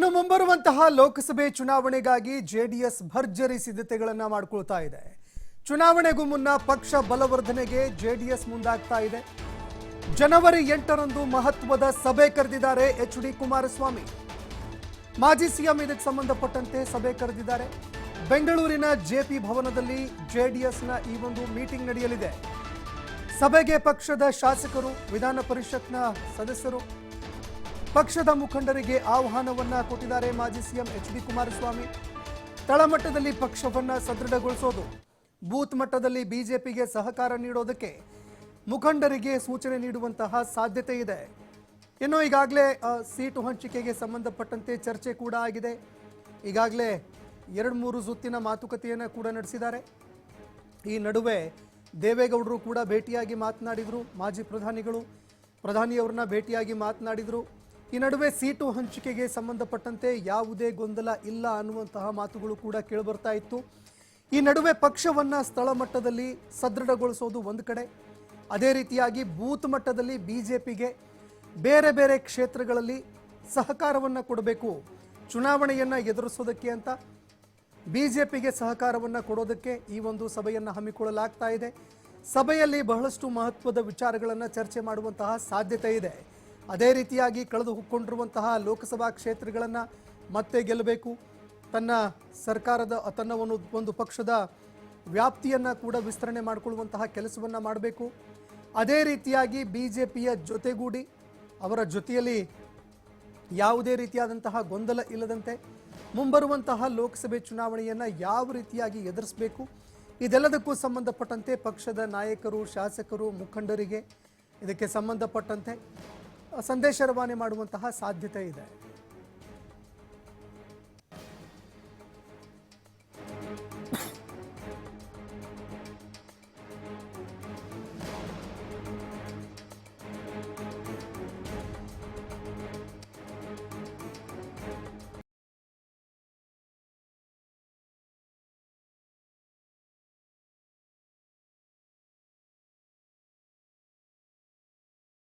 ಇನ್ನು ಮುಂಬರುವಂತಹ ಲೋಕಸಭೆ ಚುನಾವಣೆಗಾಗಿ ಜೆಡಿಎಸ್ ಭರ್ಜರಿ ಸಿದ್ಧತೆಗಳನ್ನು ಮಾಡಿಕೊಳ್ತಾ ಇದೆ. ಚುನಾವಣೆಗೂ ಮುನ್ನ ಪಕ್ಷ ಬಲವರ್ಧನೆಗೆ ಜೆಡಿಎಸ್ ಮುಂದಾಗ್ತಾ ಇದೆ. ಜನವರಿ 8ರಂದು ಮಹತ್ವದ ಸಭೆ ಕರೆದಿದ್ದಾರೆ ಎಚ್.ಡಿ. ಕುಮಾರಸ್ವಾಮಿ. ಮಾಜಿ ಸಿಎಂ ಇದಕ್ಕೆ ಸಂಬಂಧಪಟ್ಟಂತೆ ಸಭೆ ಕರೆದಿದ್ದಾರೆ. ಬೆಂಗಳೂರಿನ ಜೆಪಿ ಭವನದಲ್ಲಿ ಜೆಡಿಎಸ್ನ ಈ ಒಂದು ಮೀಟಿಂಗ್ ನಡೆಯಲಿದೆ. ಸಭೆಗೆ ಪಕ್ಷದ ಶಾಸಕರು, ವಿಧಾನ ಪರಿಷತ್ನ ಸದಸ್ಯರು, ಪಕ್ಷದ ಮುಖಂಡರಿಗೆ ಆಹ್ವಾನವನ್ನ ಕೊಟ್ಟಿದ್ದಾರೆ ಮಾಜಿ ಸಿಎಂ ಎಚ್.ಡಿ. ಕುಮಾರಸ್ವಾಮಿ. ತಳಮಟ್ಟದಲ್ಲಿ ಪಕ್ಷವನ್ನ ಸದೃಢಗೊಳಿಸೋದು, ಬೂತ್ ಮಟ್ಟದಲ್ಲಿ ಬಿಜೆಪಿಗೆ ಸಹಕಾರ ನೀಡೋದಕ್ಕೆ ಮುಖಂಡರಿಗೆ ಸೂಚನೆ ನೀಡುವಂತಹ ಸಾಧ್ಯತೆ ಇದೆ. ಇನ್ನು ಈಗಾಗಲೇ ಸೀಟು ಹಂಚಿಕೆಗೆ ಸಂಬಂಧಪಟ್ಟಂತೆ ಚರ್ಚೆ ಕೂಡ ಆಗಿದೆ. ಈಗಾಗಲೇ 2-3 ಸುತ್ತಿನ ಮಾತುಕತೆಯನ್ನು ಕೂಡ ನಡೆಸಿದ್ದಾರೆ. ಈ ನಡುವೆ ದೇವೇಗೌಡರು ಕೂಡ ಭೇಟಿಯಾಗಿ ಮಾತನಾಡಿದರು. ಮಾಜಿ ಪ್ರಧಾನಿಯವರನ್ನ ಭೇಟಿಯಾಗಿ ಮಾತನಾಡಿದರು. ಈ ನಡುವೆ ಸೀಟು ಹಂಚಿಕೆಗೆ ಸಂಬಂಧಪಟ್ಟಂತೆ ಯಾವುದೇ ಗೊಂದಲ ಇಲ್ಲ ಅನ್ನುವಂತಹ ಮಾತುಗಳು ಕೂಡ ಕೇಳಿಬರ್ತಾ ಇತ್ತು. ಈ ನಡುವೆ ಪಕ್ಷವನ್ನು ಸ್ಥಳ ಮಟ್ಟದಲ್ಲಿ ಸದೃಢಗೊಳಿಸೋದು ಒಂದು ಕಡೆ, ಅದೇ ರೀತಿಯಾಗಿ ಬೂತ್ ಮಟ್ಟದಲ್ಲಿ ಬಿಜೆಪಿಗೆ ಬೇರೆ ಬೇರೆ ಕ್ಷೇತ್ರಗಳಲ್ಲಿ ಸಹಕಾರವನ್ನು ಕೊಡಬೇಕು, ಚುನಾವಣೆಯನ್ನು ಎದುರಿಸೋದಕ್ಕೆ ಅಂತ ಬಿಜೆಪಿಗೆ ಸಹಕಾರವನ್ನು ಕೊಡೋದಕ್ಕೆ ಈ ಒಂದು ಸಭೆಯನ್ನು ಹಮ್ಮಿಕೊಳ್ಳಲಾಗ್ತಾ ಇದೆ. ಸಭೆಯಲ್ಲಿ ಬಹಳಷ್ಟು ಮಹತ್ವದ ವಿಚಾರಗಳನ್ನು ಚರ್ಚೆ ಮಾಡುವಂತಹ ಸಾಧ್ಯತೆ ಇದೆ. ಅದೇ ರೀತಿಯಾಗಿ ಕಳೆದು ಹೊಕ್ಕೊಂಡಿರುವಂತಹ ಲೋಕಸಭಾ ಕ್ಷೇತ್ರಗಳನ್ನು ಮತ್ತೆ ಗೆಲ್ಲಬೇಕು, ತನ್ನ ಒಂದು ಪಕ್ಷದ ವ್ಯಾಪ್ತಿಯನ್ನು ಕೂಡ ವಿಸ್ತರಣೆ ಮಾಡಿಕೊಳ್ಳುವಂತಹ ಕೆಲಸವನ್ನು ಮಾಡಬೇಕು. ಅದೇ ರೀತಿಯಾಗಿ ಬಿಜೆಪಿಯ ಜೊತೆಗೂಡಿ ಅವರ ಜೊತೆಯಲ್ಲಿ ಯಾವುದೇ ರೀತಿಯಾದಂತಹ ಗೊಂದಲ ಇಲ್ಲದಂತೆ ಮುಂಬರುವಂತಹ ಲೋಕಸಭೆ ಚುನಾವಣೆಯನ್ನು ಯಾವ ರೀತಿಯಾಗಿ ಎದುರಿಸಬೇಕು, ಇದೆಲ್ಲದಕ್ಕೂ ಸಂಬಂಧಪಟ್ಟಂತೆ ಪಕ್ಷದ ನಾಯಕರು, ಶಾಸಕರು, ಮುಖಂಡರಿಗೆ ಇದಕ್ಕೆ ಸಂಬಂಧಪಟ್ಟಂತೆ ಸಂದೇಶ ರವಾನೆ ಮಾಡುವಂತಹ ಸಾಧ್ಯತೆ ಇದೆ.